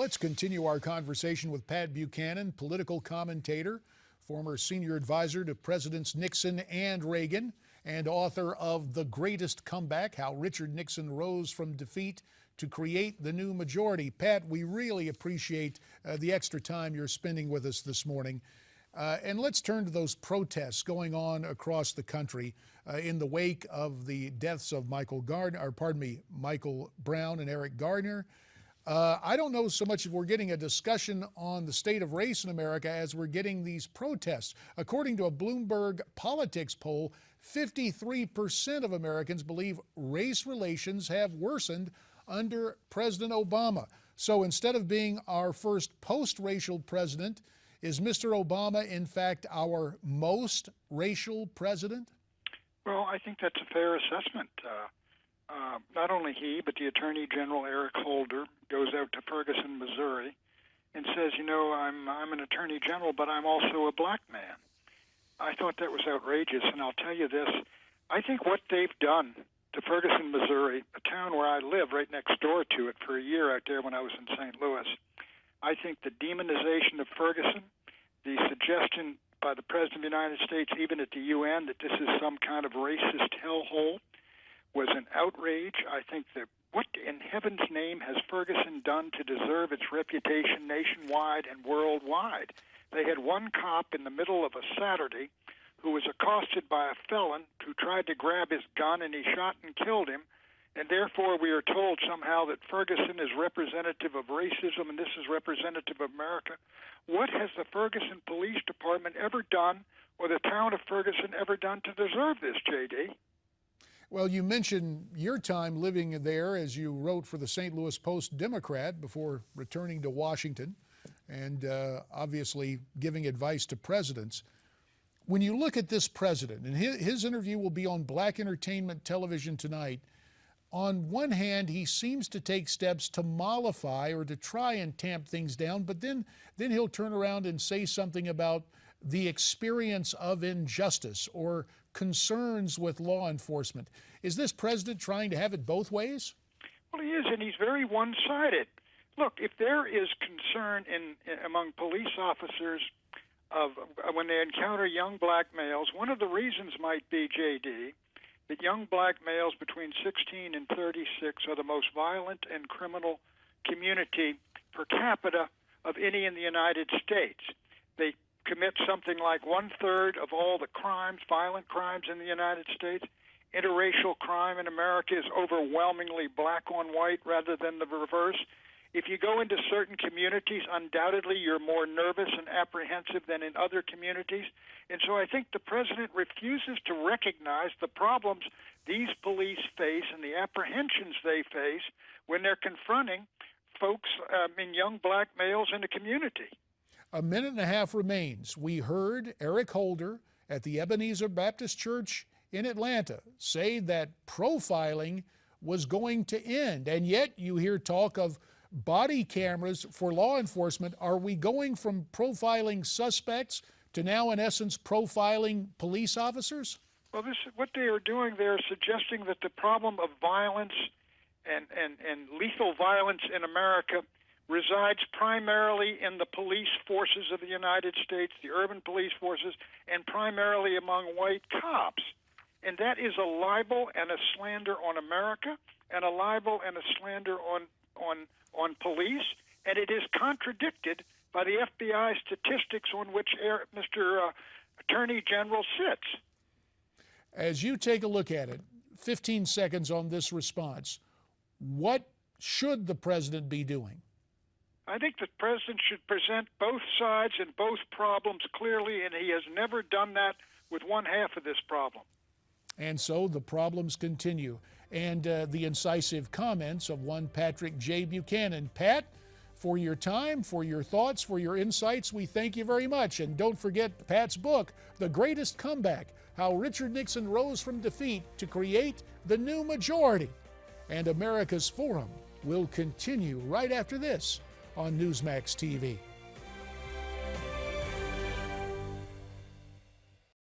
Let's continue our conversation with Pat Buchanan, political commentator, former senior advisor to Presidents Nixon and Reagan, and author of The Greatest Comeback, How Richard Nixon Rose from Defeat to Create the New Majority. Pat, we really appreciate the extra time you're spending with us this morning. And let's turn to those protests going on across the country in the wake of the deaths of Michael Brown and Eric Gardner. I don't know so much if we're getting a discussion on the state of race in America as we're getting these protests. According to a Bloomberg Politics poll, 53% of Americans believe race relations have worsened under President Obama. So instead of being our first post-racial president, is Mr. Obama, in fact, our most racial president? Well, I think that's a fair assessment. Not only he, but the Attorney General, Eric Holder, goes out to Ferguson, Missouri, and says, you know, I'm an Attorney General, but I'm also a black man. I thought that was outrageous, and I'll tell you this. I think what they've done to Ferguson, Missouri, a town where I live right next door to it for a year out there when I was in St. Louis, I think the demonization of Ferguson, the suggestion by the President of the United States, even at the UN, that this is some kind of racist hellhole, was an outrage. I think that what in heaven's name has Ferguson done to deserve its reputation nationwide and worldwide? They had one cop in the middle of a Saturday who was accosted by a felon who tried to grab his gun, and he shot and killed him. And therefore we are told somehow that Ferguson is representative of racism and this is representative of America. What has the Ferguson Police Department ever done, or the town of Ferguson ever done, to deserve this, J.D.? Well, you mentioned your time living there as you wrote for the St. Louis Post-Democrat before returning to Washington and obviously giving advice to presidents. When you look at this president, and his interview will be on Black Entertainment Television tonight, on one hand, he seems to take steps to mollify or to try and tamp things down, but then he'll turn around and say something about the experience of injustice or concerns with law enforcement. Is this president trying to have it both ways? Well, he is, and he's very one-sided. Look, if there is concern among police officers of when they encounter young black males, one of the reasons might be, J.D., that young black males between 16 and 36 are the most violent and criminal community per capita of any in the United States. They commit something like 1/3 of all the crimes, violent crimes in the United States. Interracial crime in America is overwhelmingly black on white rather than the reverse. If you go into certain communities, undoubtedly you're more nervous and apprehensive than in other communities. And so I think the president refuses to recognize the problems these police face and the apprehensions they face when they're confronting folks, young black males in the community. A minute and a half remains. We heard Eric Holder at the Ebenezer Baptist Church in Atlanta say that profiling was going to end, and yet you hear talk of body cameras for law enforcement. Are we going from profiling suspects to now, in essence, profiling police officers? Well, this is what they are doing. They're suggesting that the problem of violence and lethal violence in America resides primarily in the police forces of the United States, the urban police forces, and primarily among white cops. And that is a libel and a slander on America, and a libel and a slander on police, and it is contradicted by the FBI statistics on which Mr. Attorney General sits. As you take a look at it, 15 seconds on this response, what should the president be doing? I think the president should present both sides and both problems clearly, and he has never done that with one half of this problem. And so the problems continue. And the incisive comments of one Patrick J. Buchanan. Pat, for your time, for your thoughts, for your insights, we thank you very much. And don't forget Pat's book, The Greatest Comeback, How Richard Nixon Rose from Defeat to Create the New Majority. And America's Forum will continue right after this on Newsmax TV.